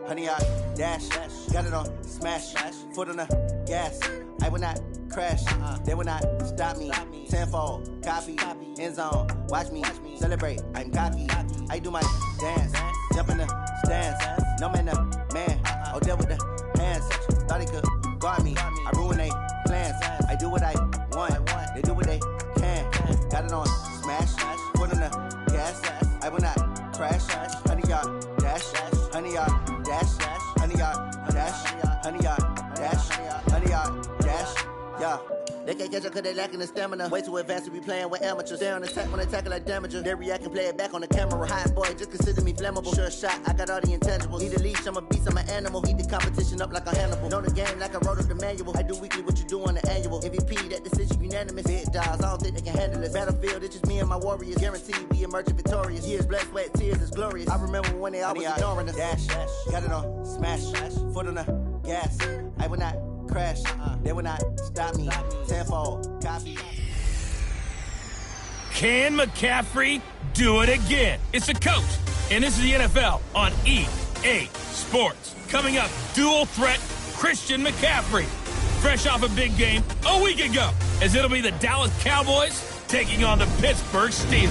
100 yard dash. Got it on smash. Foot on the gas. I will not crash. They will not stop me. Tenfold, copy, end zone. Watch me celebrate. I'm cocky. I do my dance. Jump in the stands. No man, the man. Oh, there with the hands. Thought he could guard me. I ruin they plans. I do what I want. They do what they can. Got it on smash. Foot on the gas. I will not crash. 100 yard dash. 100 yard dash. 100 yard dash. 100 yard dash. 100 yard dash. Yeah. They can't catch up cause they lacking the stamina. Way too advanced to be playing with amateurs. Stay on attack when they tackle like damager. They react and play it back on the camera. Hot boy, just consider me flammable. Sure shot, I got all the intangibles. Need a leash, I'm a beast, I'm an animal. Eat the competition up like a Hannibal. Know the game like I wrote up the manual. I do weekly what you do on the annual. MVP, that decision unanimous. Big dogs, I don't think they can handle this. Battlefield, it's just me and my warriors. Guaranteed we emerging victorious. Years, blood, sweat, tears, is glorious. I remember when they always ignoring us. Dash, got it on smash. Foot on the gas. I will not crash. They will not stop me. Tenfold, copy. Can McCaffrey do it again? It's the coach, and this is the NFL on EA Sports. Coming up, dual threat Christian McCaffrey. Fresh off a big game a week ago, as it'll be the Dallas Cowboys taking on the Pittsburgh Steelers.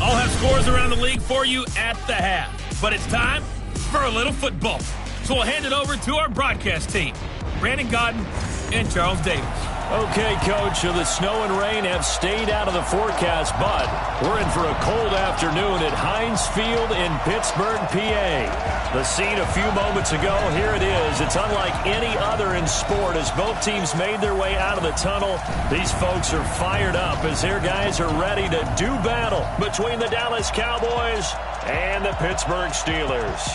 I'll have scores around the league for you at the half, but it's time for a little football. So we'll hand it over to our broadcast team, Brandon Godden and Charles Davis. Okay, Coach, so the snow and rain have stayed out of the forecast, but we're in for a cold afternoon at Heinz Field in Pittsburgh, PA. The scene a few moments ago, here it is. It's unlike any other in sport as both teams made their way out of the tunnel. These folks are fired up as their guys are ready to do battle between the Dallas Cowboys and the Pittsburgh Steelers.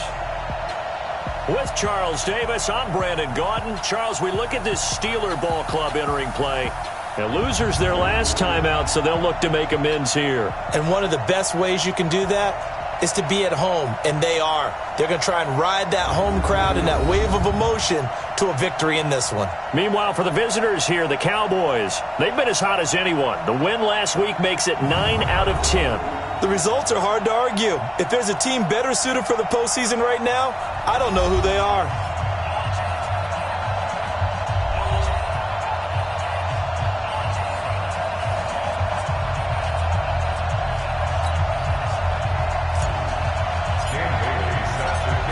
With Charles Davis, I'm Brandon Gaudin. Charles, we look at this Steeler ball club entering play. The losers their last time out, so they'll look to make amends here. And one of the best ways you can do that is to be at home, and they are. They're going to try and ride that home crowd and that wave of emotion to a victory in this one. Meanwhile, for the visitors here, the Cowboys, they've been as hot as anyone. The win last week makes it 9 out of 10. The results are hard to argue. If there's a team better suited for the postseason right now, I don't know who they are.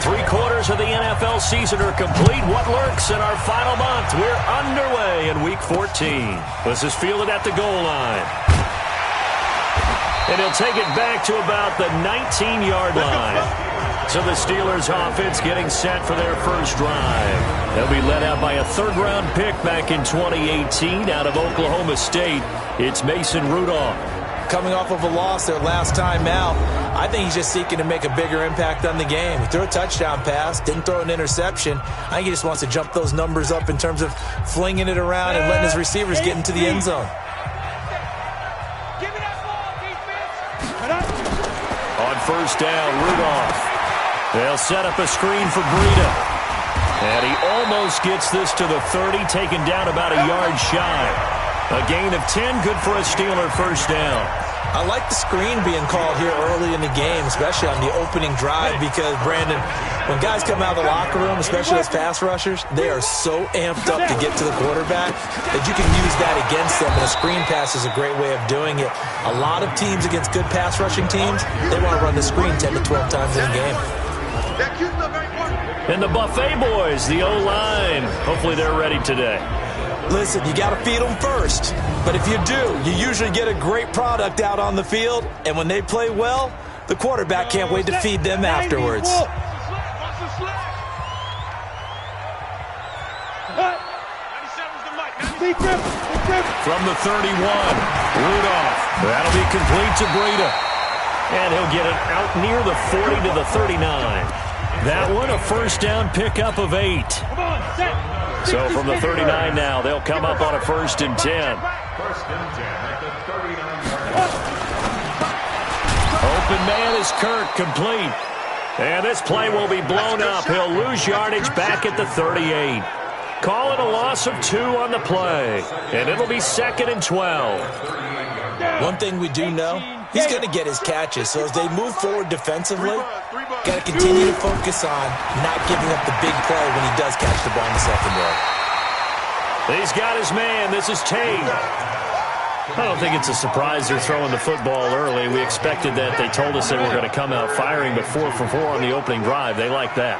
Three-quarters of the NFL season are complete. What lurks in our final month? We're underway in Week 14. This is fielded at the goal line. And he'll take it back to about the 19-yard line. So the Steelers offense getting set for their first drive. They'll be led out by a third-round pick back in 2018 out of Oklahoma State. It's Mason Rudolph. Coming off of a loss their last time out, I think he's just seeking to make a bigger impact on the game. He threw a touchdown pass, didn't throw an interception. I think he just wants to jump those numbers up in terms of flinging it around and letting his receivers get into the end zone. On first down, Rudolph. They'll set up a screen for Breida. And he almost gets this to the 30, taken down about a yard shy. A gain of 10, good for a Steeler first down. I like the screen being called here early in the game, especially on the opening drive, because, Brandon, when guys come out of the locker room, especially as pass rushers, they are so amped up to get to the quarterback that you can use that against them, and a screen pass is a great way of doing it. A lot of teams against good pass rushing teams, they want to run the screen 10 to 12 times in a game. And the Buffet boys, the O-line, hopefully they're ready today. Listen, you got to feed them first. But if you do, you usually get a great product out on the field. And when they play well, the quarterback can't wait to feed them afterwards. From the 31, Rudolph. That'll be complete to Breida. And he'll get it out near the 40 to the 39. That one, a first down pickup of 8. So from the 39 now, they'll come up on a 1st and 10. Open man is Kirk, complete. And this play will be blown up. He'll lose yardage back at the 38. Call it a loss of 2 on the play. And it'll be 2nd and 12. One thing we do know, he's going to get his catches. So as they move forward defensively, got to continue to focus on not giving up the big play when he does catch the ball in the secondary. He's got his man. This is Tate. I don't think it's a surprise they're throwing the football early. We expected that. They told us they were going to come out firing, but 4 for 4 on the opening drive. They like that.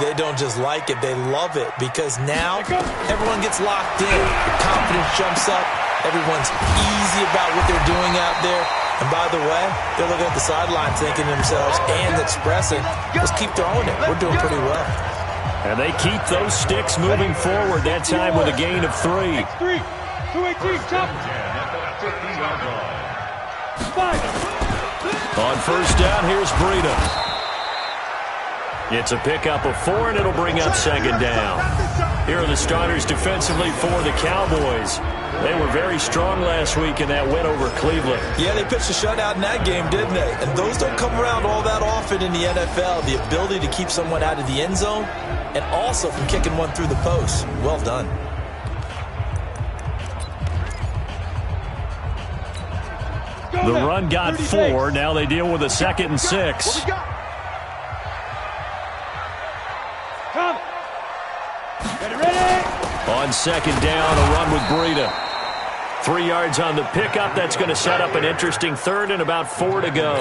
They don't just like it. They love it because now everyone gets locked in. The confidence jumps up. Everyone's easy about what they're doing out there. And by the way, they're looking at the sideline thinking to themselves and expressing, let's keep throwing it. We're doing pretty well. And they keep those sticks moving forward, that time with a gain of 3. 218, chop. On first down, here's Breida. It's a pickup of 4, and it'll bring up second down. Here are the starters defensively for the Cowboys. They were very strong last week in that win over Cleveland. Yeah, they pitched a shutout in that game, didn't they? And those don't come around all that often in the NFL. The ability to keep someone out of the end zone and also from kicking one through the post. Well done. The run got 4. Now they deal with a 2nd and 6. On second down, a run with Breida. 3 yards on the pickup. That's going to set up an interesting 3rd and about 4 to go.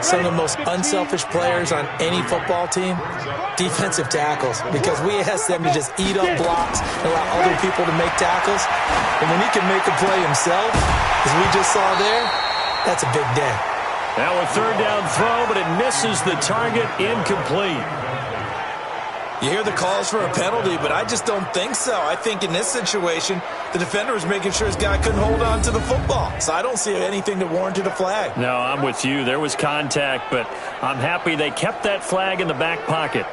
Some of the most unselfish players on any football team, defensive tackles, because we ask them to just eat up blocks and allow other people to make tackles. And when he can make a play himself, as we just saw there, that's a big day. Now a 3rd down throw, but it misses the target, incomplete. You hear the calls for a penalty, but I just don't think so. I think in this situation, the defender was making sure his guy couldn't hold on to the football. So I don't see anything that warranted a flag. No, I'm with you. There was contact, but I'm happy they kept that flag in the back pocket.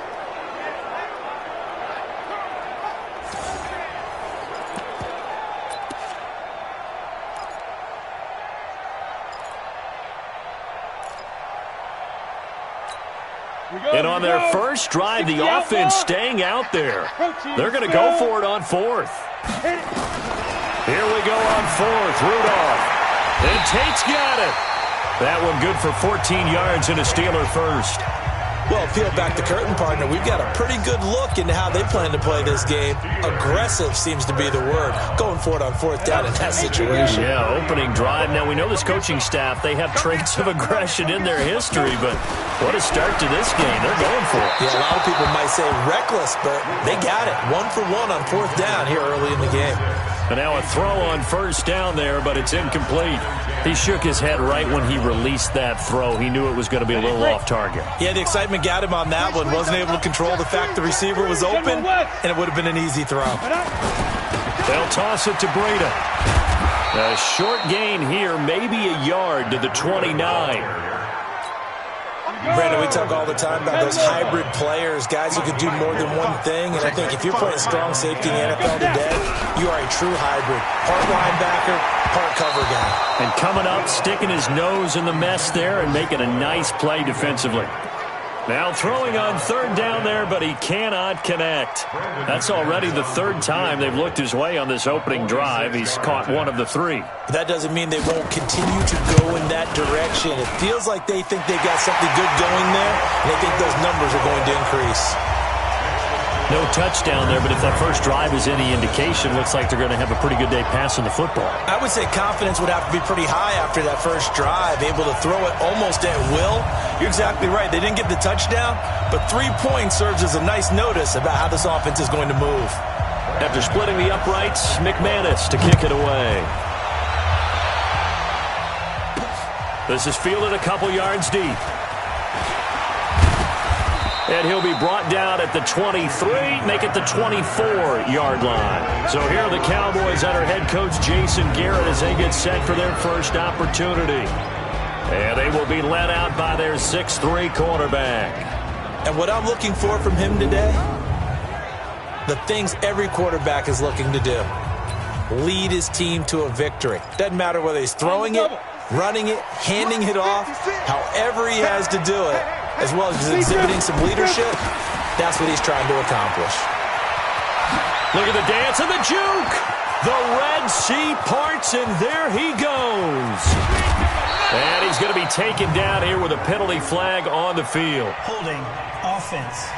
And on their first drive, the offense staying out there. They're going to go for it on 4th. Here we go on 4th. Rudolph. And Tate's got it. That one good for 14 yards and a Steeler first. Well, peel back the curtain, partner. We've got a pretty good look into how they plan to play this game. Aggressive seems to be the word. Going for it on 4th down in that situation. Yeah, opening drive. Now, we know this coaching staff, they have traits of aggression in their history, but what a start to this game. They're going for it. Yeah, a lot of people might say reckless, but they got it. 1 for 1 on 4th down here early in the game. And now a throw on first down there, but it's incomplete. He shook his head right when he released that throw. He knew it was going to be a little off target. Yeah, the excitement got him on that one. Wasn't able to control the fact the receiver was open, and it would have been an easy throw. They'll toss it to Breida. A short gain here, maybe a yard to the 29. Brandon, we talk all the time about those hybrid players, guys who can do more than one thing. And I think if you're playing strong safety in the NFL today, you are a true hybrid. Part linebacker, part cover guy. And coming up, sticking his nose in the mess there and making a nice play defensively. Now throwing on 3rd down there, but he cannot connect. That's already the 3rd time they've looked his way on this opening drive. He's caught 1 of the 3. That doesn't mean they won't continue to go in that direction. It feels like they think they've got something good going there, and they think those numbers are going to increase. No touchdown there, but if that first drive is any indication, looks like they're going to have a pretty good day passing the football. I would say confidence would have to be pretty high after that first drive, able to throw it almost at will. You're exactly right. They didn't get the touchdown, but 3 points serves as a nice notice about how this offense is going to move. After splitting the uprights, McManus to kick it away. This is fielded a couple yards deep. And he'll be brought down at the 23, make it the 24-yard line. So here are the Cowboys under head coach Jason Garrett as they get set for their first opportunity. And they will be led out by their 6'3 quarterback. And what I'm looking for from him today, the things every quarterback is looking to do. Lead his team to a victory. Doesn't matter whether he's throwing it, running it, handing it off, however he has to do it, as well as exhibiting some leadership, that's what he's trying to accomplish. Look at the dance and the juke. The Red Sea parts, and there he goes. And he's going to be taken down here with a penalty flag on the field. Holding offense.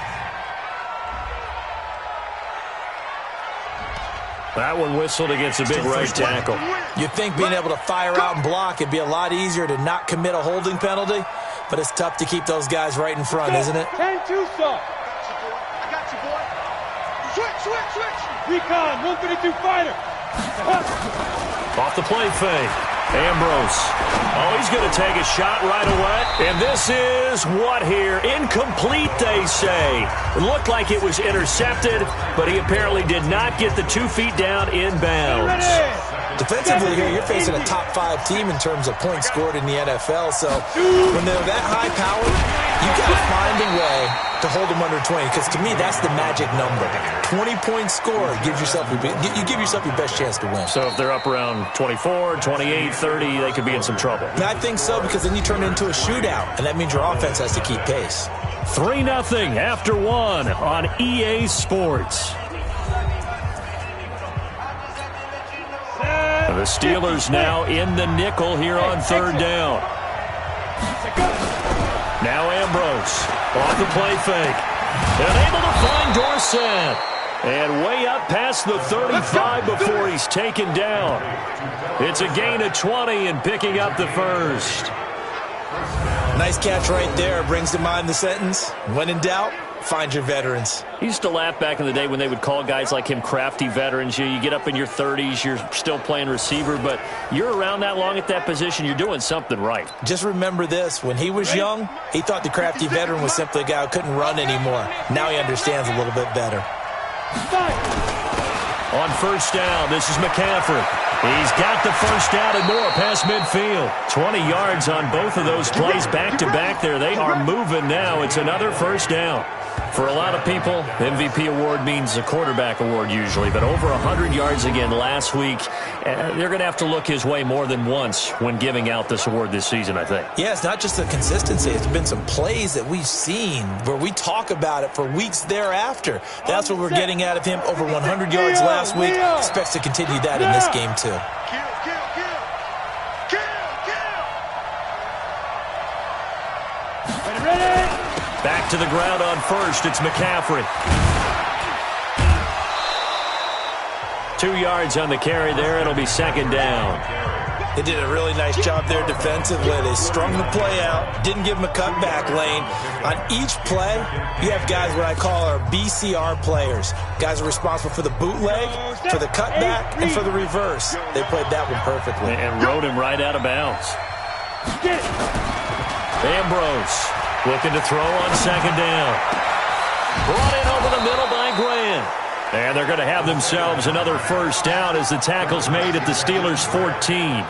That one whistled against a big right tackle. You'd think being able to fire out and block it'd be a lot easier to not commit a holding penalty, but it's tough to keep those guys right in front, isn't it? 10-2 stop. I got you, boy. Switch. Recon, 152 fighter. Off the play fake. Ambrose. Oh, he's going to take a shot right away. And this is what here? Incomplete, they say. It looked like it was intercepted, but he apparently did not get the 2 feet down inbounds. Defensively here, you're facing a top 5 team in terms of points scored in the NFL. So when they're that high powered, you've got to find a way to hold them under 20. Because to me, that's the magic number. 20 points scored gives yourself you give yourself your best chance to win. So if they're up around 24, 28, 30, they could be in some trouble. And I think so, because then you turn it into a shootout, and that means your offense has to keep pace. 3-0 after 1 on EA Sports. The Steelers now in the nickel here on 3rd down. Now Ambrose off the play fake. And able to find Dorsett. And way up past the 35 before he's taken down. It's a gain of 20 and picking up the first. Nice catch right there. Brings to mind the sentence, when in doubt, find your veterans. He used to laugh back in the day when they would call guys like him crafty veterans. You get up in your 30s, you're still playing receiver, but you're around that long at that position, you're doing something right. Just remember this. When he was young, he thought the crafty veteran was simply a guy who couldn't run anymore. Now he understands a little bit better. On 1st down, this is McCaffrey. He's got the 1st down and more past midfield. 20 yards on both of those plays back-to-back there. They are moving now. It's another 1st down. For a lot of people, MVP award means a quarterback award usually, but over 100 yards again last week. They're going to have to look his way more than once when giving out this award this season, I think. Yeah, it's not just the consistency. It's been some plays that we've seen where we talk about it for weeks thereafter. That's what we're getting out of him. Over 100 yards last week. Expects to continue that in this game, too. Back to the ground on 1st. It's McCaffrey. 2 yards on the carry there. It'll be 2nd down. They did a really nice job there defensively. They strung the play out, didn't give him a cutback lane. On each play, you have guys what I call our BCR players. Guys are responsible for the bootleg, for the cutback, and for the reverse. They played that one perfectly. And rode him right out of bounds. Ambrose looking to throw on 2nd down. Brought in over the middle by Grant. And they're going to have themselves another 1st down as the tackle's made at the Steelers' 14.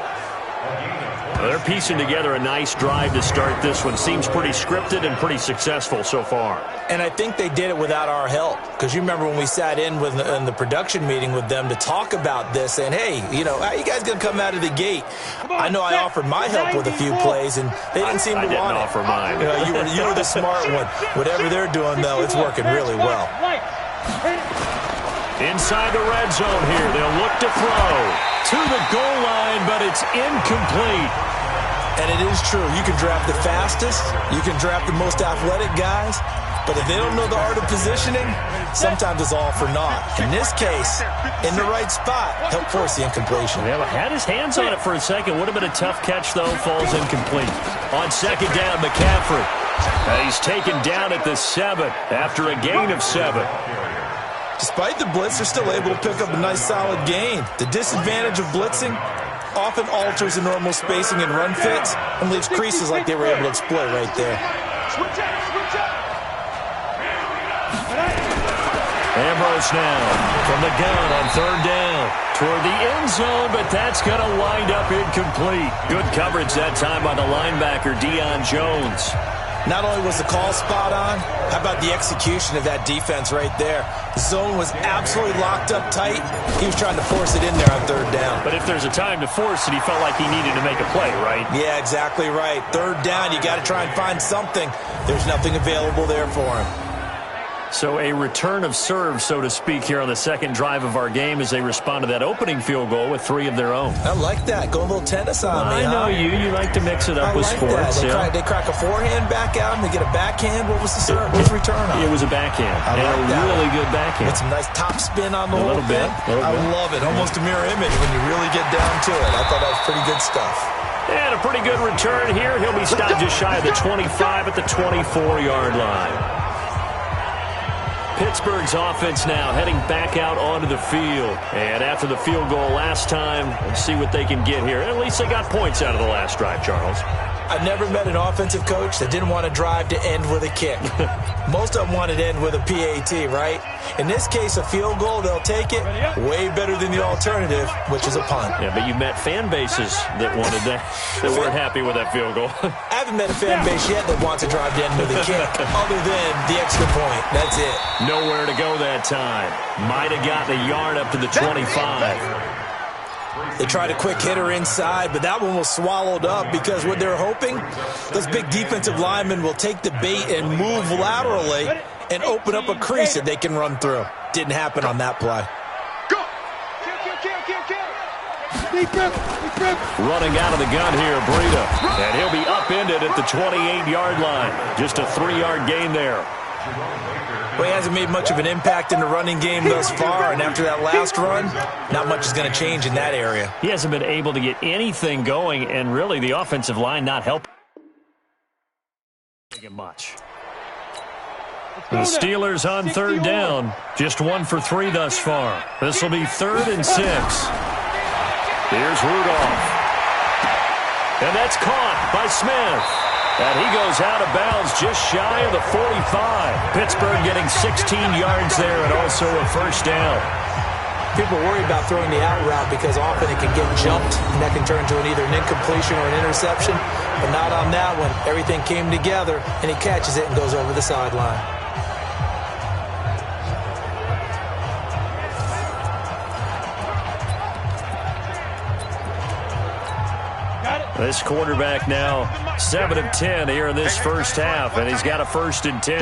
They're piecing together a nice drive to start this one. Seems pretty scripted and pretty successful so far. And I think they did it without our help. Because you remember when we sat in the production meeting with them to talk about this, and hey, you know, how you guys going to come out of the gate? I know I offered my help with a few plays, and they didn't seem to want it. I didn't offer mine. You were the smart one. Whatever they're doing, though, it's working really well. Inside the red zone here, they'll look to throw to the goal line, but it's incomplete. And it is true. You can draft the fastest. You can draft the most athletic guys. But if they don't know the art of positioning, sometimes it's all for naught. In this case, in the right spot, help force the incompletion. Yeah, had his hands on it for a second. Would have been a tough catch, though. Falls incomplete. On 2nd down, McCaffrey. He's taken down at the 7 after a gain of 7. Despite the blitz, they're still able to pick up a nice solid gain. The disadvantage of blitzing often alters the normal spacing and run fits and leaves creases like they were able to exploit right there. Ambrose now from the gun on 3rd down toward the end zone, but that's going to wind up incomplete. Good coverage that time by the linebacker, Deion Jones. Not only was the call spot on, how about the execution of that defense right there? The zone was absolutely locked up tight. He was trying to force it in there on 3rd down. But if there's a time to force it, he felt like he needed to make a play, right? Yeah, exactly right. 3rd down, you got to try and find something. There's nothing available there for him. So a return of serve, so to speak, here on the second drive of our game as they respond to that opening field goal with 3 of their own. I like that. Go a little tennis on me, I know you. You like to mix it up with like sports. That. They crack a forehand back out and they get a backhand. What was the serve? What was the return on? It was a backhand. I like a that. really good backhand. With some nice top spin on the whole little bit. thing. I love it. Almost a mirror image when you really get down to it. I thought that was pretty good stuff. And a pretty good return here. He'll be stopped just shy of the 25 at the 24-yard line. Pittsburgh's offense now heading back out onto the field. And after the field goal last time, let's see what they can get here. At least they got points out of the last drive, Charles. I've never met an offensive coach that didn't want to drive to end with a kick. Most of them wanted to end with a PAT, right? In this case, a field goal, they'll take it. Way better than the alternative, which is a punt. Yeah, but you met fan bases that wanted that, that weren't happy with that field goal. I haven't met a fan base yet that wants to drive to end with a kick, other than the extra point. That's it. Nowhere to go that time. Might have gotten a yard up to the 25. They tried a quick hitter inside, but that one was swallowed up because what they're hoping, those big defensive linemen will take the bait and move laterally and open up a crease that they can run through. Didn't happen on that play. Running out of the gun here, Breida. And he'll be upended at the 28-yard line. Just a 3-yard gain there. Well, he hasn't made much of an impact in the running game thus far, and after that last run, not much is going to change in that area. He hasn't been able to get anything going, and really the offensive line not helping much. The Steelers on third down, just 1 for 3 thus far. This will be 3rd and 6. Here's Rudolph. And that's caught by Smith. And he goes out of bounds just shy of the 45. Pittsburgh getting 16 yards there and also a first down. People worry about throwing the out route because often it can get jumped, and that can turn into either an incompletion or an interception. But not on that one. Everything came together, and he catches it and goes over the sideline. This quarterback now 7 of 10 here in this first half, and he's got a 1st and 10.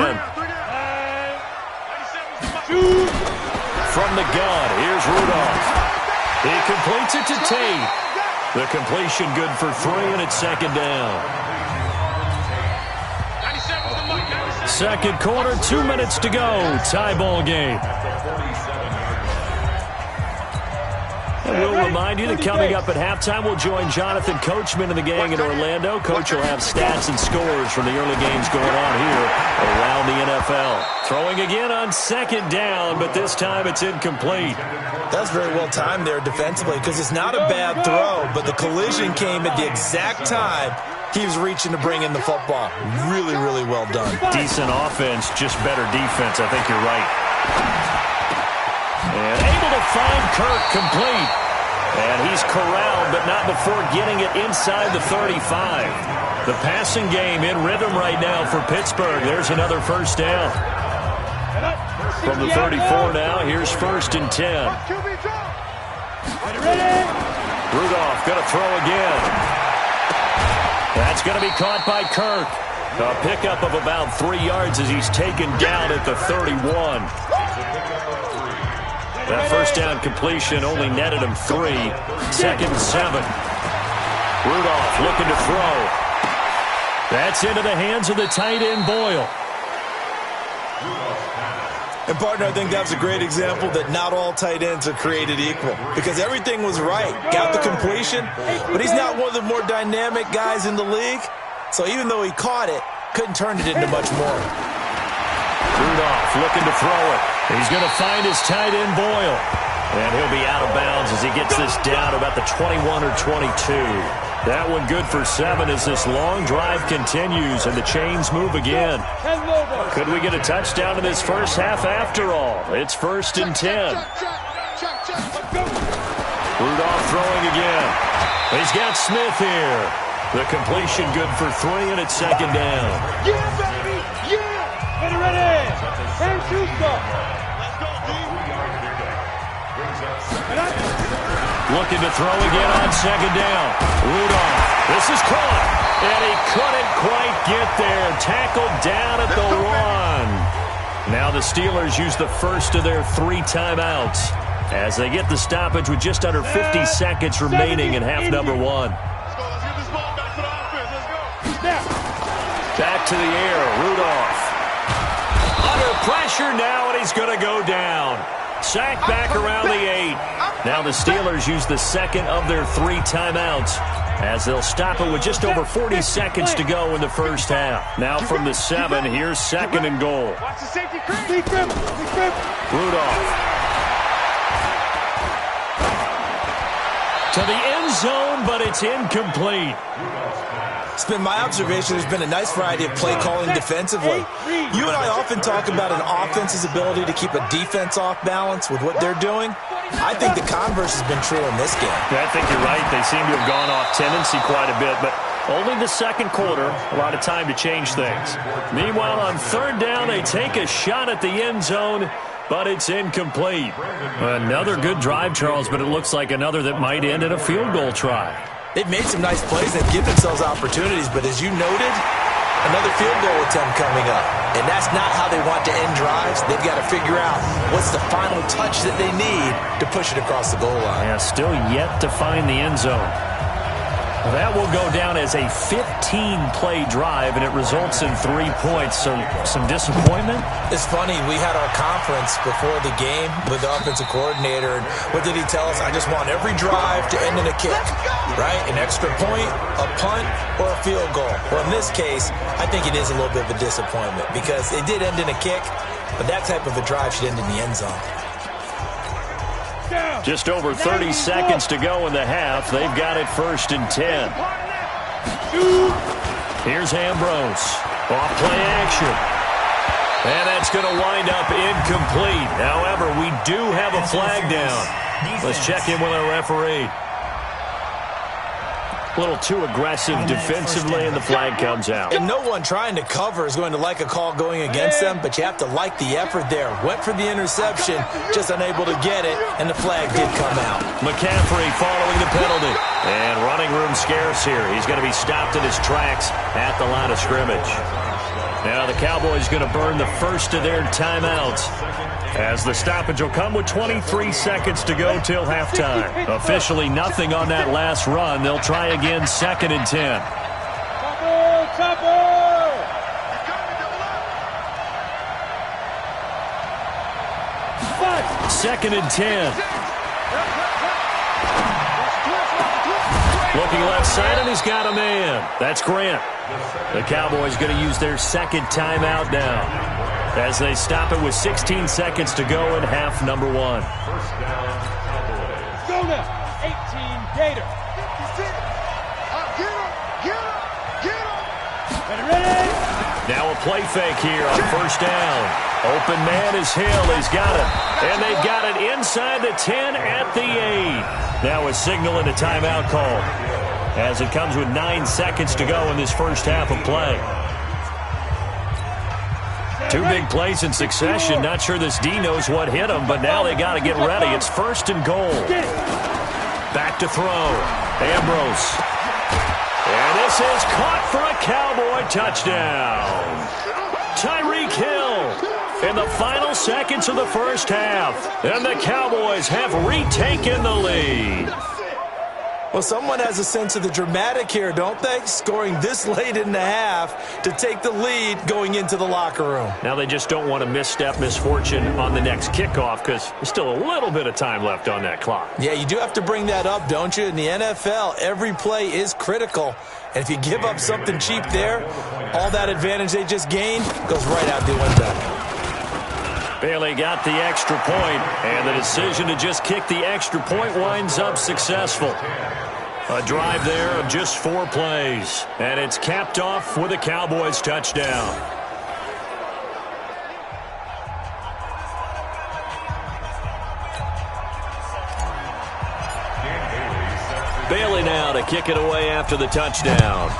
From the gun, here's Rudolph. He completes it to Tate. The completion good for 3, and it's 2nd down. Second quarter, 2 minutes to go. Tie ball game. And we'll remind you that coming up at halftime, we'll join Jonathan Coachman and the gang in Orlando. Coach will have stats and scores from the early games going on here around the NFL. Throwing again on 2nd down, but this time it's incomplete. That's very well timed there defensively because it's not a bad throw, but the collision came at the exact time he was reaching to bring in the football. Really, really well done. Decent offense, just better defense. I think you're right. And able to find Kirk complete. And he's corralled, but not before getting it inside the 35. The passing game in rhythm right now for Pittsburgh. There's another first down. From the 34 now, here's 1st and 10. Rudolph going to throw again. That's going to be caught by Kirk. A pickup of about 3 yards as he's taken down at the 31. That first down completion only netted him 3. 2nd and 7. Rudolph looking to throw. That's into the hands of the tight end, Boyle. And, partner, I think that's a great example that not all tight ends are created equal because everything was right. Got the completion, but he's not one of the more dynamic guys in the league. So even though he caught it, couldn't turn it into much more. Rudolph looking to throw it. He's going to find his tight end, Boyle. And he'll be out of bounds as he gets this down about the 21 or 22. That one good for 7 as this long drive continues and the chains move again. Could we get a touchdown in this first half after all? It's 1st and 10. Rudolph throwing again. He's got Smith here. The completion good for 3, and it's 2nd down. Yeah, baby! Yeah! Get ready! And shoot Looking to throw again on 2nd down. Rudolph. This is caught. And he couldn't quite get there. Tackled down at the 1. Now the Steelers use the first of their 3 timeouts as they get the stoppage with just under 50 seconds remaining in half number 1. Let's get this ball back to the offense. Let's go. Back to the air, Rudolph. Under pressure now, and he's going to go down. Sacked back around the 8. Now the Steelers use the second of their 3 timeouts as they'll stop it with just over 40 seconds to go in the first half. Now from the 7, here's 2nd and goal. Watch the safety creep. Rudolph. To the end zone, but it's incomplete. It's been my observation there's been a nice variety of play calling defensively. You and I often talk about an offense's ability to keep a defense off balance with what they're doing. I think the converse has been true in this game. Yeah, I think you're right. They seem to have gone off tendency quite a bit, but only the second quarter, a lot of time to change things. Meanwhile, on 3rd down, they take a shot at the end zone, but it's incomplete. Another good drive, Charles, but it looks like another that might end in a field goal try. They've made some nice plays. They've given themselves opportunities, but as you noted, another field goal attempt coming up. And that's not how they want to end drives. They've got to figure out what's the final touch that they need to push it across the goal line. Yeah, still yet to find the end zone. Well, that will go down as a 15-play drive, and it results in 3 points. So some disappointment? It's funny. We had our conference before the game with the offensive coordinator, and what did he tell us? I just want every drive to end in a kick, right? An extra point, a punt, or a field goal. Well, in this case, I think it is a little bit of a disappointment because it did end in a kick, but that type of a drive should end in the end zone. Just over 30 seconds to go in the half. They've got it 1st and 10. Here's Ambrose. Off play action. And that's going to wind up incomplete. However, we do have a flag down. Let's check in with our referee. A little too aggressive defensively, and the flag comes out. And no one trying to cover is going to like a call going against them, but you have to like the effort there. Went for the interception, just unable to get it, and the flag did come out. McCaffrey following the penalty. And running room scarce here. He's going to be stopped in his tracks at the line of scrimmage. Now the Cowboys going to burn the first of their timeouts, as the stoppage will come with 23 seconds to go till halftime. Officially nothing on that last run. They'll try again 2nd and 10. Second and 10. Looking left side, and he's got a man. That's Grant. The Cowboys going to use their 2nd timeout now, as they stop it with 16 seconds to go in half number 1. Go now. 18 Gator. 56. Get him. Ready. Now a play fake here on 1st down. Open man is Hill. He's got it. And they've got it inside the 10 at the 8. Now a signal and a timeout call, as it comes with 9 seconds to go in this first half of play. 2 big plays in succession. Not sure this D knows what hit him, but now they got to get ready. It's 1st and goal. Back to throw. Ambrose. And this is caught for a Cowboy touchdown. Tyreek Hill in the final seconds of the first half. And the Cowboys have retaken the lead. Well, someone has a sense of the dramatic here, don't they? Scoring this late in the half to take the lead going into the locker room. Now they just don't want to misstep misfortune on the next kickoff, because there's still a little bit of time left on that clock. Yeah, you do have to bring that up, don't you? In the NFL, every play is critical. And if you give up something cheap there, all that advantage they just gained goes right out the window. Bailey got the extra point, and the decision to just kick the extra point winds up successful. A drive there of just 4 plays, and it's capped off with a Cowboys touchdown. Bailey now to kick it away after the touchdown.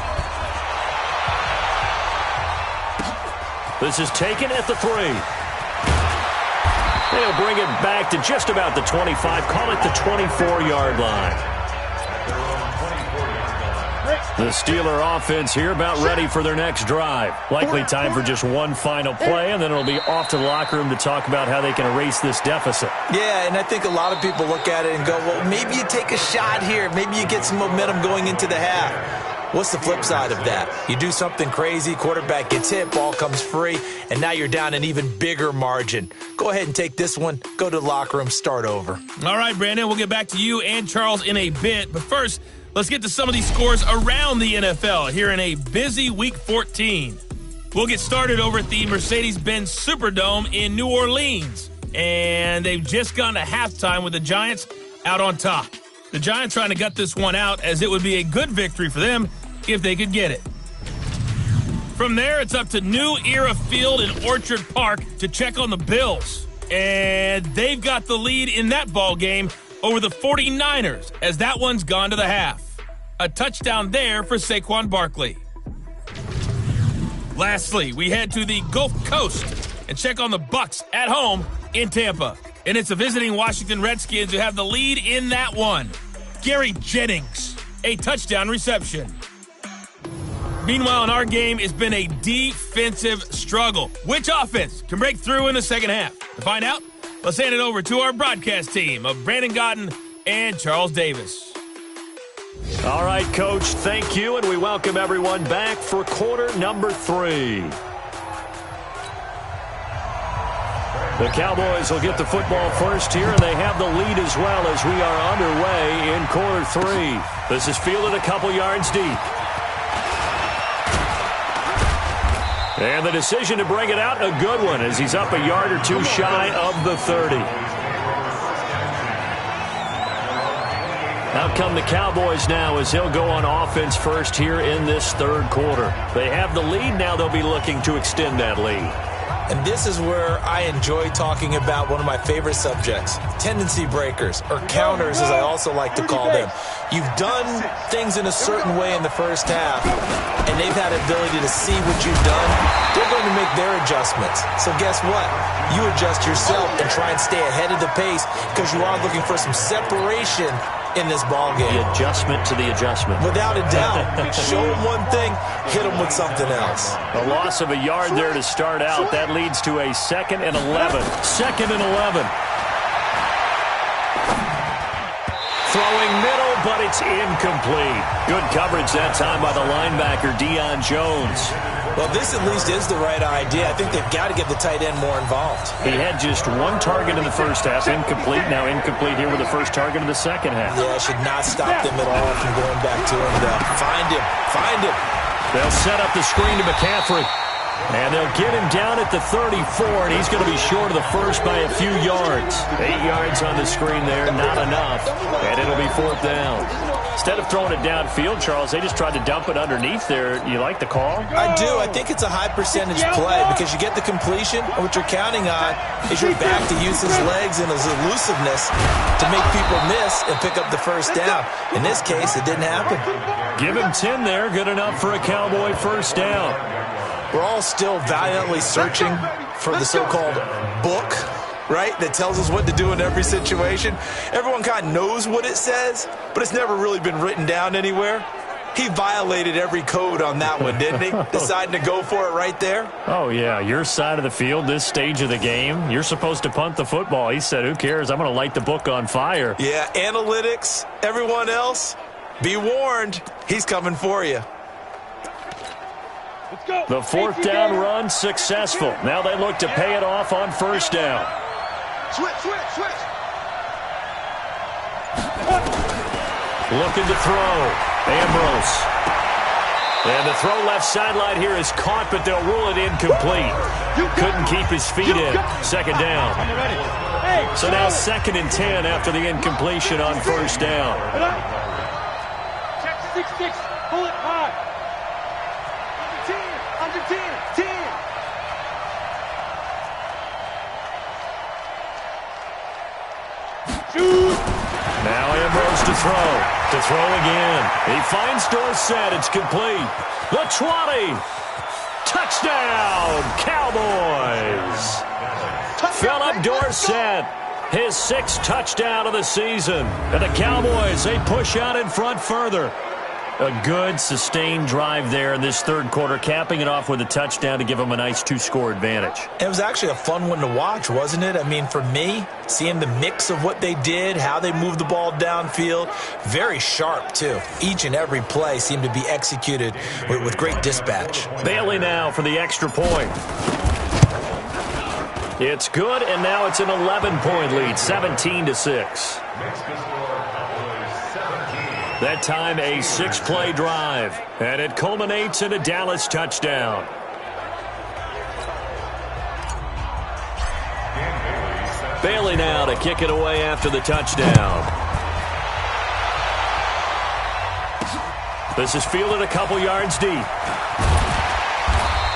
This is taken at the 3. They'll bring it back to just about the 25, call it the 24-yard line. The Steeler offense here about ready for their next drive. Likely time for just one final play, and then it'll be off to the locker room to talk about how they can erase this deficit. Yeah, and I think a lot of people look at it and go, well, maybe you take a shot here. Maybe you get some momentum going into the half. What's the flip side of that? You do something crazy, quarterback gets hit, ball comes free, and now you're down an even bigger margin. Go ahead and take this one, go to the locker room, start over. All right, Brandon, we'll get back to you and Charles in a bit. But first, let's get to some of these scores around the NFL here in a busy Week 14. We'll get started over at the Mercedes-Benz Superdome in New Orleans. And they've just gone to halftime with the Giants out on top. The Giants trying to gut this one out as it would be a good victory for them if they could get it. From there, it's up to New Era Field in Orchard Park to check on the Bills. And they've got the lead in that ball game over the 49ers as that one's gone to the half. A touchdown there for Saquon Barkley. Lastly, we head to the Gulf Coast and check on the Bucs at home in Tampa. And it's the visiting Washington Redskins who have the lead in that one. Gary Jennings, a touchdown reception. Meanwhile, in our game, it's been a defensive struggle. Which offense can break through in the second half? To find out, let's hand it over to our broadcast team of Brandon Godden and Charles Davis. All right, Coach, thank you, and we welcome everyone back for quarter number 3. The Cowboys will get the football first here, and they have the lead as well as we are underway in quarter 3. This is fielded a couple yards deep. And the decision to bring it out, a good one, as he's up a yard or two shy of the 30. Out come the Cowboys now as he'll go on offense first here in this third quarter. They have the lead. Now they'll be looking to extend that lead. And this is where I enjoy talking about one of my favorite subjects, tendency breakers, or counters as I also like to call them. You've done things in a certain way in the first half, and they've had the ability to see what you've done. They're going to make their adjustments. So guess what? You adjust yourself and try and stay ahead of the pace because you are looking for some separation in this ball game. The adjustment to the adjustment. Without a doubt. Show them one thing, hit them with something else. A loss of a yard there to start out. That leads to a 2nd and 11. 2nd and 11. Throwing middle, but it's incomplete. Good coverage that time by the linebacker, Deion Jones. Well, this at least is the right idea. I think they've got to get the tight end more involved. He had just one target in the first half, incomplete. Now incomplete here with the first target of the second half. Yeah, should not stop them at all from going back to him, though. Find him. They'll set up the screen to McCaffrey. And they'll get him down at the 34, and he's going to be short of the first by a few yards. 8 yards on the screen there, not enough. And it'll be 4th down. Instead of throwing it downfield, Charles, they just tried to dump it underneath there. You like the call? I do. I think it's a high percentage play because you get the completion, and what you're counting on is your back to use his legs and his elusiveness to make people miss and pick up the first down. In this case, it didn't happen. Give him 10 there. Good enough for a Cowboy first down. We're all still valiantly searching for the so-called book, right, that tells us what to do in every situation. Everyone kind of knows what it says, but it's never really been written down anywhere. He violated every code on that one, didn't he? Deciding to go for it right there. Oh, yeah, your side of the field, this stage of the game, you're supposed to punt the football. He said, who cares? I'm going to light the book on fire. Yeah, analytics, everyone else, be warned, he's coming for you. The 4th down run successful. Now they look to pay it off on first down. Switch. Looking to throw. Ambrose. And the throw left sideline here is caught, but they'll rule it incomplete. Couldn't keep his feet in. 2nd down. So now 2nd and 10 after the incompletion on first down. Check 6-6. Pull it high. Under 10. Shoot. Now Ambrose to throw. To throw again. He finds Dorsett. It's complete. The 20. Touchdown, Cowboys. Philip Dorsett. His 6th touchdown of the season. And the Cowboys, they push out in front further. A good, sustained drive there in this third quarter, capping it off with a touchdown to give them a nice 2-score advantage. It was actually a fun one to watch, wasn't it? I mean, for me, seeing the mix of what they did, how they moved the ball downfield, very sharp, too. Each and every play seemed to be executed with great dispatch. Bailey now for the extra point. It's good, and now it's an 11-point lead, 17-6. That time a 6-play drive, and it culminates in a Dallas touchdown. Bailey now to kick it away after the touchdown. This is fielded a couple yards deep.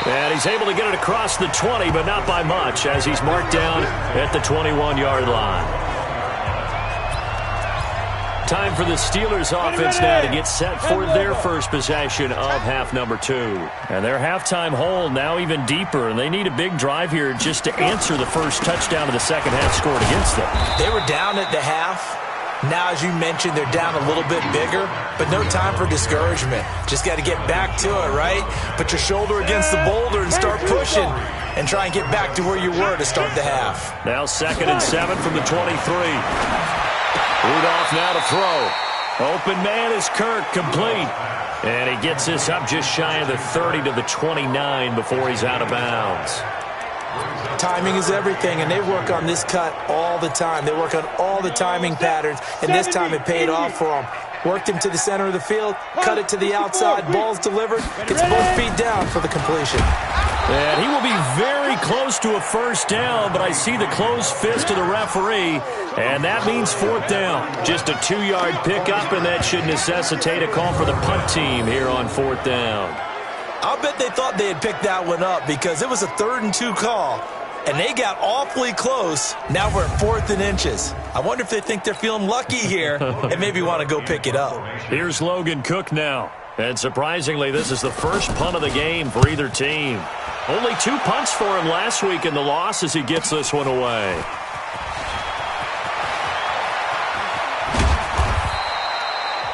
And he's able to get it across the 20, but not by much, as he's marked down at the 21-yard line. Time for the Steelers offense now to get set for their first possession of half number 2. And their halftime hole now even deeper, and they need a big drive here just to answer the first touchdown of the second half scored against them. They were down at the half. Now, as you mentioned, they're down a little bit bigger, but no time for discouragement. Just got to get back to it, right? Put your shoulder against the boulder and start pushing and try and get back to where you were to start the half. Now 2nd and 7 from the 23. Rudolph now to throw. Open man is Kirk, complete. And he gets this up just shy of the 30 to the 29 before he's out of bounds. Timing is everything, and they work on this cut all the time. They work on all the timing patterns, and this time it paid off for them. Worked him to the center of the field, cut it to the outside, ball's delivered, gets both feet down for the completion. And he will be very close to a first down, but I see the closed fist of the referee, and that means 4th down. Just a 2-yard pickup, and that should necessitate a call for the punt team here on 4th down. I'll bet they thought they had picked that one up because it was a 3rd and 2 call, and they got awfully close. Now we're at 4th and inches. I wonder if they think they're feeling lucky here and maybe want to go pick it up. Here's Logan Cook now. And surprisingly, this is the first punt of the game for either team. Only 2 punts for him last week in the loss as he gets this one away.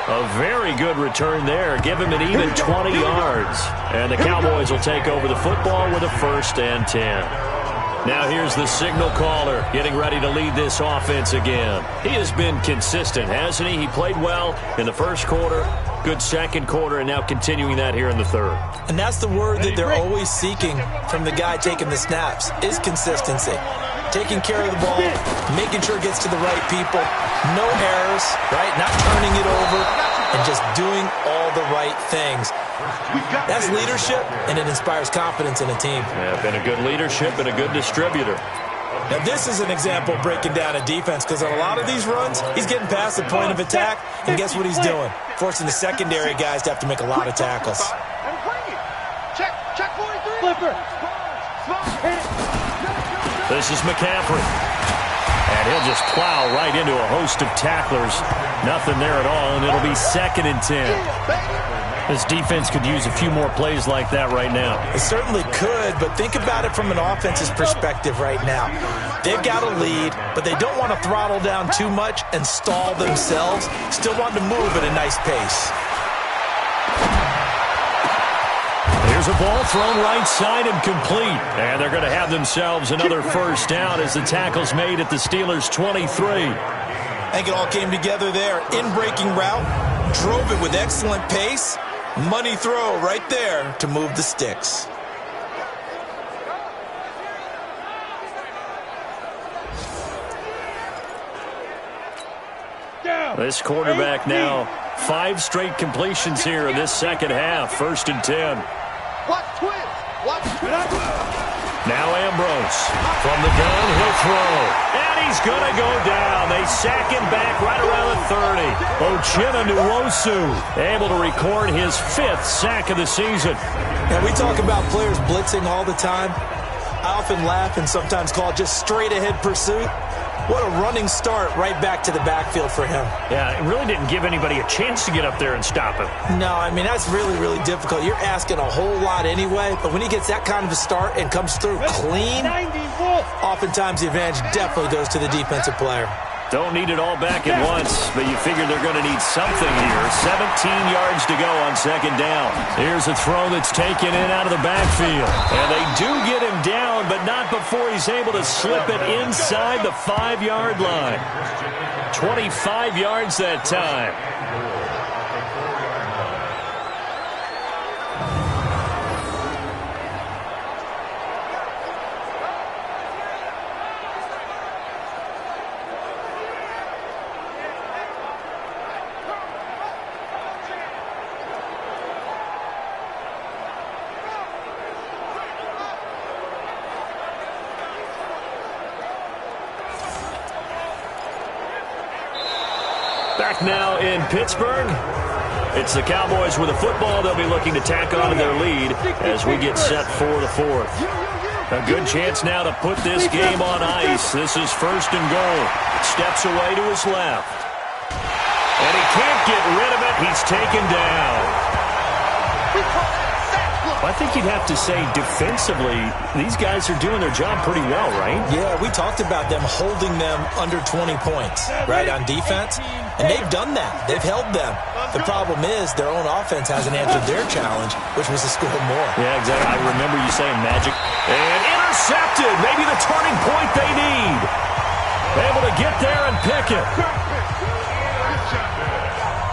A very good return there. Give him an even 20 yards. And the Cowboys will take over the football with a 1st and 10. Now here's the signal caller getting ready to lead this offense again. He has been consistent, hasn't he? He played well in the first quarter, good second quarter, and now continuing that here in the third. And that's the word that they're always seeking from the guy taking the snaps, is consistency. Taking care of the ball, making sure it gets to the right people, no errors, right? Not turning it over, and just doing all the right things. That's leadership, and it inspires confidence in a team. Yeah, been a good leadership and a good distributor. Now, this is an example of breaking down a defense because on a lot of these runs, he's getting past the point of attack, and guess what he's doing? Forcing the secondary guys to have to make a lot of tackles. Check 43. Flipper. This is McCaffrey. And he'll just plow right into a host of tacklers. Nothing there at all, and it'll be 2nd and 10. This defense could use a few more plays like that right now. It certainly could, but think about it from an offense's perspective right now. They've got a lead, but they don't want to throttle down too much and stall themselves. Still want to move at a nice pace. Here's a ball thrown right side and complete. And they're going to have themselves another first down as the tackle's made at the Steelers' 23. I think it all came together there. In-breaking route, drove it with excellent pace. Money throw right there to move the sticks. This quarterback now, 5 straight completions here in this second half. 1st and 10. Watch twins. Watch twins. Now Ambrose from the gun, he'll throw. And he's going to go down. They sack him back right around the 30. Uchenna Nwosu able to record his 5th sack of the season. Now, we talk about players blitzing all the time. I often laugh and sometimes call it just straight-ahead pursuit. What a running start right back to the backfield for him. Yeah, it really didn't give anybody a chance to get up there and stop him. No, I mean, that's really, really difficult. You're asking a whole lot anyway, but when he gets that kind of a start and comes through clean, oftentimes the advantage definitely goes to the defensive player. Don't need it all back at once, but you figure they're going to need something here. 17 yards to go on second down. Here's a throw that's taken in out of the backfield. And they do get him down, but not before he's able to slip it inside the 5-yard line. 25 yards that time. Back now in Pittsburgh. It's the Cowboys with the football. They'll be looking to tack on to their lead as we get set for the fourth. A good chance now to put this game on ice. This is first and goal. Steps away to his left. And he can't get rid of it. He's taken down. I think you'd have to say defensively, these guys are doing their job pretty well, right? Yeah, we talked about them holding them under 20 points, right, on defense. And they've done that. They've held them. The problem is their own offense hasn't answered their challenge, which was to score more. Yeah, exactly. I remember you saying magic. And intercepted. Maybe the turning point they need. Able to get there and pick it.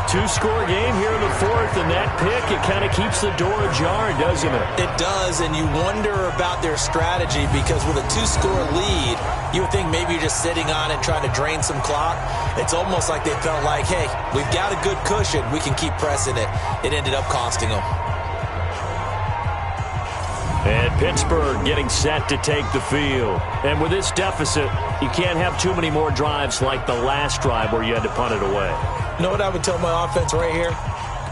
Two-score game here in the fourth, and that pick, it kind of keeps the door ajar, doesn't it? It does, and you wonder about their strategy because with a two-score lead, you would think maybe you're just sitting on it trying to drain some clock. It's almost like they felt like, hey, we've got a good cushion. We can keep pressing it. It ended up costing them. And Pittsburgh getting set to take the field. And with this deficit, you can't have too many more drives like the last drive where you had to punt it away. You know what I would tell my offense right here?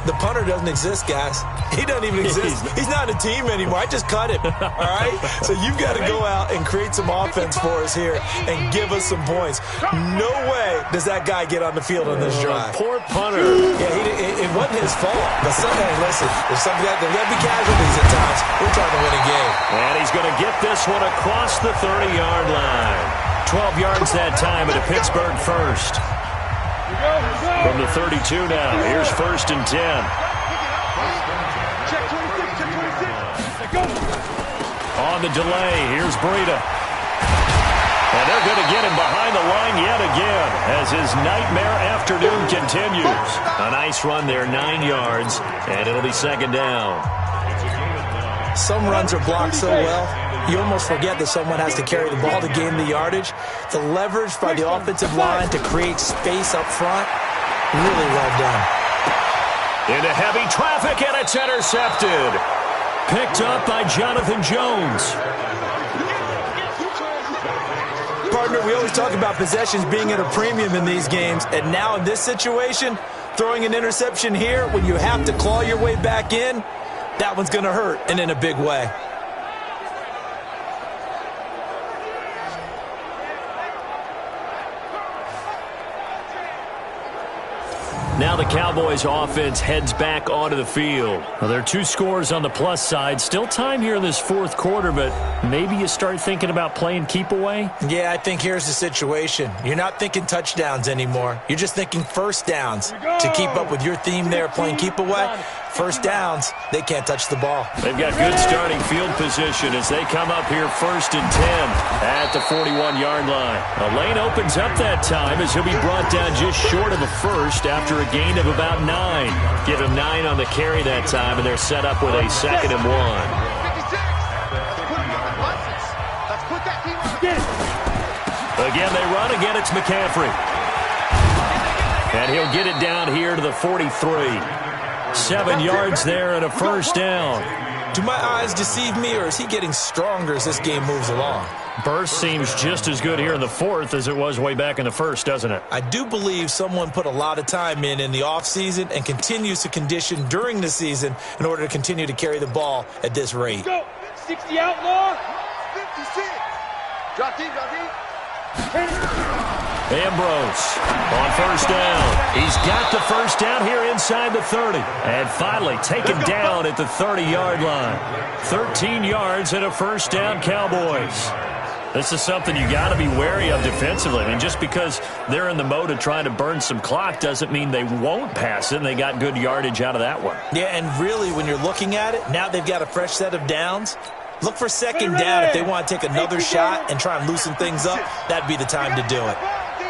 The punter doesn't exist, guys. He doesn't even exist. He's not a team anymore. I just cut him, all right? So you've got to go out and create some offense for us here and give us some points. No way does that guy get on the field on this drive. Poor punter. Yeah, it wasn't his fault. But hey, listen, there's got to be casualties at times. We're trying to win a game. And he's going to get this one across the 30-yard line. 12 yards that time at a Pittsburgh first. From the 32 now, here's first and 10. On the delay, here's Breida. And they're going to get him behind the line yet again as his nightmare afternoon continues. A nice run there, 9 yards, and it'll be second down. Some runs are blocked so well, you almost forget that someone has to carry the ball to gain the yardage. The leverage by the offensive line to create space up front, really well done. Into heavy traffic, and it's intercepted. Picked up by Jonathan Jones. Partner, we always talk about possessions being at a premium in these games, and now in this situation, throwing an interception here when you have to claw your way back in, that one's going to hurt, and in a big way. Now the Cowboys offense heads back onto the field. Well, there are 2 scores on the plus side. Still time here in this fourth quarter, but maybe you start thinking about playing keep away? Yeah, I think here's the situation. You're not thinking touchdowns anymore. You're just thinking first downs. To keep up with your theme there, playing keep away, first downs, they can't touch the ball. They've got good starting field position as they come up here first and 10 at the 41-yard line. A lane opens up that time as he'll be brought down just short of a first after a gain of about 9. Give him 9 on the carry that time, and they're set up with a 2nd and 1. Again, they run. Again, it's McCaffrey. And he'll get it down here to the 43. 7 yards there and a first down. Do my eyes deceive me, or is he getting stronger as this game moves along? Burst seems just as good here in the fourth as it was way back in the first, doesn't it? I do believe someone put a lot of time in the offseason and continues to condition during the season in order to continue to carry the ball at this rate. Go. 60 outlaw. 56. Drop deep, drop deep. Ambrose on first down. He's got the first down here inside the 30. And finally taken down at the 30-yard line. 13 yards and a first down, Cowboys. This is something you got to be wary of defensively. I mean, just because they're in the mode of trying to burn some clock doesn't mean they won't pass it, and they got good yardage out of that one. Yeah, and really, when you're looking at it, now they've got a fresh set of downs. Look for second down if they want to take another shot and try and loosen things up. That'd be the time to do it.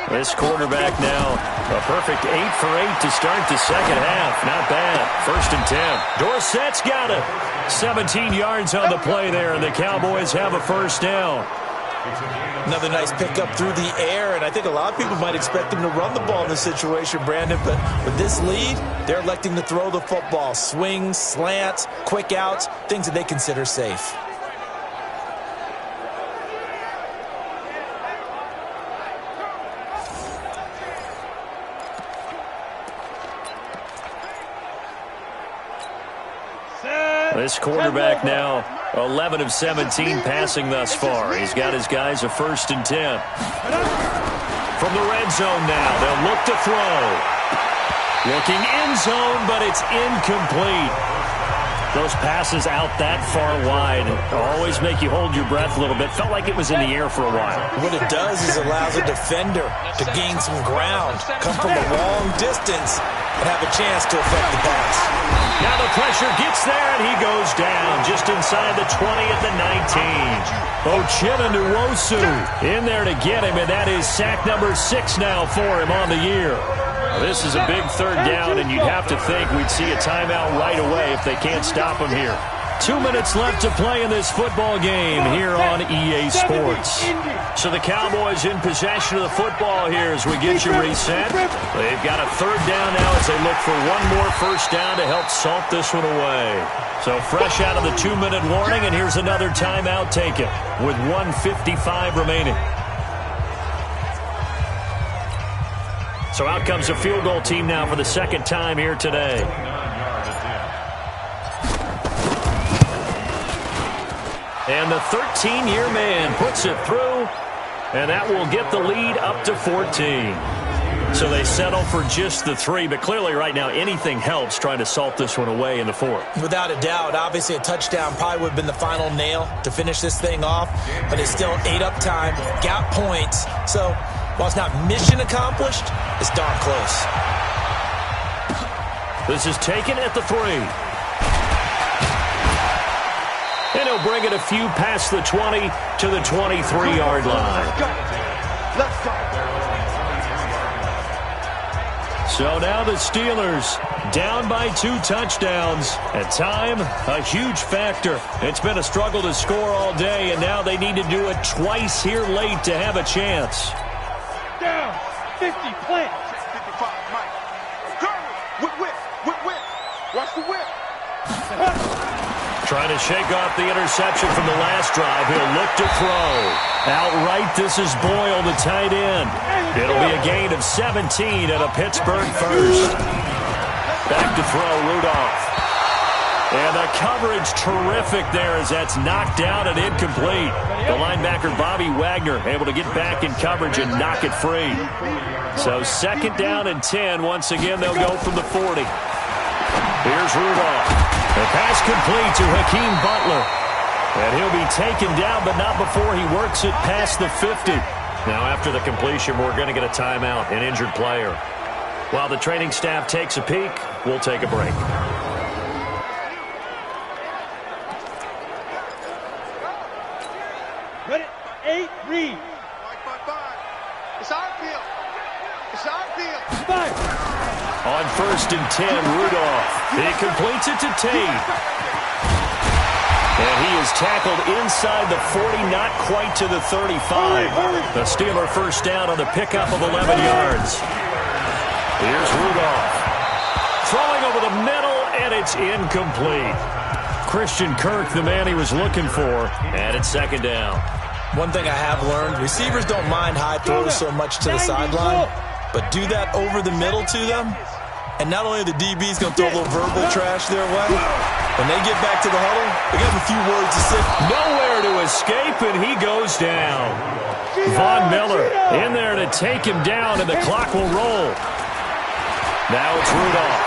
This quarterback now, a perfect 8 for 8 to start the second half. Not bad. 1st and 10. Dorsett's got it. 17 yards on the play there, and the Cowboys have a first down. Another nice pickup through the air, and I think a lot of people might expect them to run the ball in this situation, Brandon, but with this lead, they're electing to throw the football. Swings, slants, quick outs, things that they consider safe. This quarterback now 11 of 17 passing thus far. He's got his guys a 1st and 10. From the red zone now, they'll look to throw. Looking end zone, but it's incomplete. Those passes out that far wide always make you hold your breath a little bit. Felt like it was in the air for a while. What it does is allows a defender to gain some ground, come from a long distance, and have a chance to affect the pass. Now the pressure gets there, and he goes down just inside the 20 at the 19. Ochena Nwosu in there to get him, and that is sack number 6 now for him on the year. This is a big 3rd down, and you'd have to think we'd see a timeout right away if they can't stop him here. 2 minutes left to play in this football game here on EA Sports. So the Cowboys in possession of the football here as we get you reset. They've got a 3rd down now as they look for one more first down to help salt this one away. So fresh out of the 2-minute warning, and here's another timeout taken with 1:55 remaining. So out comes a field goal team now for the 2nd time here today. And the 13-year man puts it through, and that will get the lead up to 14. So they settle for just the 3, but clearly right now anything helps trying to salt this one away in the 4th. Without a doubt, obviously a touchdown probably would have been the final nail to finish this thing off, but it's still ate up time, got points. So while it's not mission accomplished, it's darn close. This is taken at the 3. And he'll bring it a few past the 20 to the 23-yard line. Let's go. So now the Steelers down by 2 touchdowns. At time, a huge factor. It's been a struggle to score all day, and now they need to do it twice here late to have a chance. Down. 50, plant. 55, Mike. Whip. Watch the whip. Trying to shake off the interception from the last drive. He'll look to throw. Outright, this is Boyle, the tight end. It'll be a gain of 17 and a Pittsburgh first. Back to throw, Rudolph. And the coverage terrific there as that's knocked down and incomplete. The linebacker, Bobby Wagner, able to get back in coverage and knock it free. So 2nd down and 10. Once again, they'll go from the 40. Here's Rudolph. The pass complete to Hakeem Butler. And he'll be taken down, but not before he works it past the 50. Now, after the completion, we're going to get a timeout, an injured player. While the training staff takes a peek, we'll take a break. Ready? 8, read. 5. It's our field. It's our field. 5. On 1st and 10, Rudolph. He completes it to Tate. And he is tackled inside the 40, not quite to the 35. The Steeler first down on the pickup of 11 yards. Here's Rudolph. Throwing over the middle, and it's incomplete. Christian Kirk, the man he was looking for, and it's 2nd down. One thing I have learned, receivers don't mind high throws so much to the sideline, but do that over the middle to them, and not only are the DBs going to throw a little verbal trash their way, when they get back to the huddle, they got a few words to say. Nowhere to escape, and he goes down. Von Miller in there to take him down, and the clock will roll. Now it's Rudolph.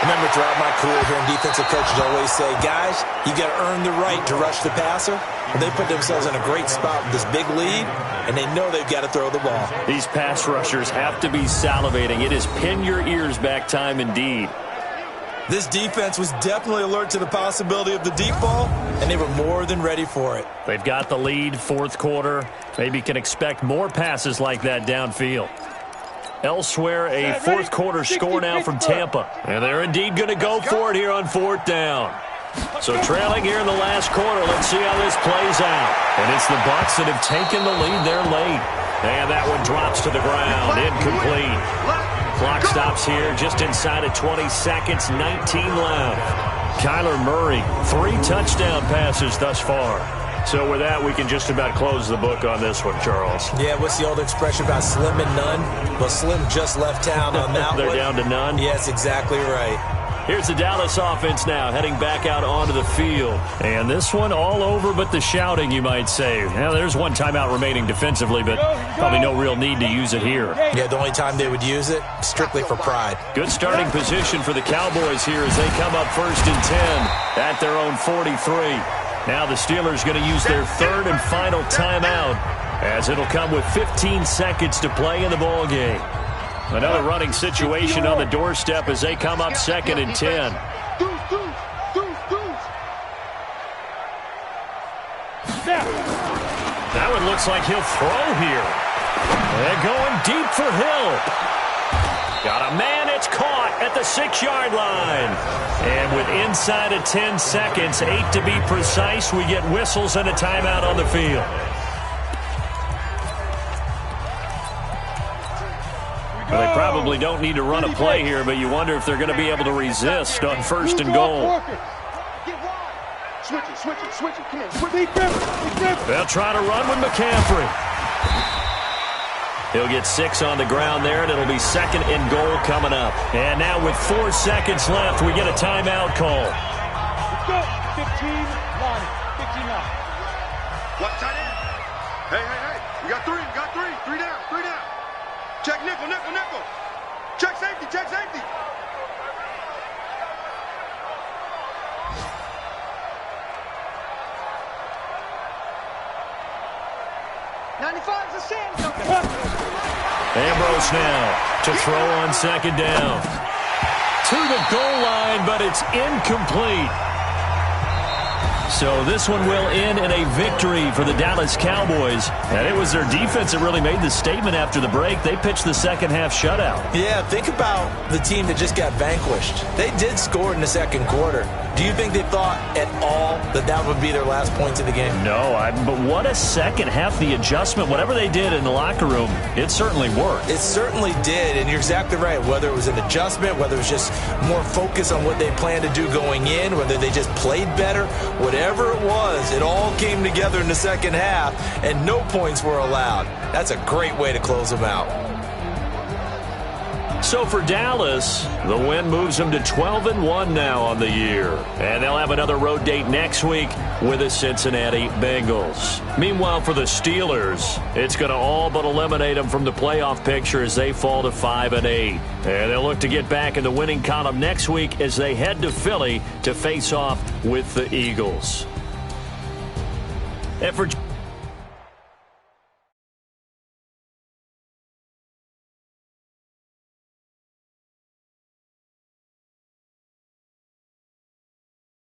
Remember, throughout my career here, defensive coaches always say, guys, you got to earn the right to rush the passer. And they put themselves in a great spot with this big lead, and they know they've got to throw the ball. These pass rushers have to be salivating. It is pin your ears back time indeed. This defense was definitely alert to the possibility of the deep ball, and they were more than ready for it. They've got the lead, fourth quarter. Maybe can expect more passes like that downfield. Elsewhere, a fourth quarter score now from Tampa. And they're indeed going to go for it here on fourth down. So trailing here in the last quarter, let's see how this plays out. And it's the Bucs that have taken the lead there late. And that one drops to the ground, incomplete. Clock stops here just inside of 20 seconds, 19 left. Kyler Murray, 3 touchdown passes thus far. So with that, we can just about close the book on this one, Charles. Yeah, what's the old expression about slim and none? Well, Slim just left town on that They're one. down to none? Yes, exactly right. Here's the Dallas offense now, heading back out onto the field. And this one all over but the shouting, you might say. Now, there's one timeout remaining defensively, but probably no real need to use it here. Yeah, the only time they would use it, strictly for pride. Good starting position for the Cowboys here as they come up 1st and 10 at their own 43. Now the Steelers going to use their third and final timeout as it'll come with 15 seconds to play in the ball game. Another running situation on the doorstep as they come up 2nd and 10. That one looks like he'll throw here. They're going deep for Hill. Got a man, it's caught at the 6-yard line. And with inside of 10 seconds, 8 to be precise, we get whistles and a timeout on the field. Well, they probably don't need to run a play here, but you wonder if they're going to be able to resist on 1st and goal. They'll try to run with McCaffrey. He'll get 6 on the ground there, and it'll be 2nd and goal coming up. And now with 4 seconds left, we get a timeout call. Let's go. 15-9. What tight end? Hey. We got 3. We got 3. 3 down. 3 down. Check nickel. Check safety. 95's a sand. Ambrose now to throw on 2nd down. To the goal line, but it's incomplete. So this one will end in a victory for the Dallas Cowboys. And it was their defense that really made the statement after the break. They pitched the second half shutout. Yeah, think about the team that just got vanquished. They did score in the second quarter. Do you think they thought at all that would be their last points of the game? No, but what a second half. The adjustment, whatever they did in the locker room, it certainly worked. It certainly did, and you're exactly right. Whether it was an adjustment, whether it was just more focus on what they planned to do going in, whether they just played better, whatever it was, it all came together in the second half, and no points were allowed. That's a great way to close them out. So for Dallas, the win moves them to 12-1 now on the year. And they'll have another road date next week with the Cincinnati Bengals. Meanwhile, for the Steelers, it's going to all but eliminate them from the playoff picture as they fall to 5-8. And they'll look to get back in the winning column next week as they head to Philly to face off with the Eagles. And for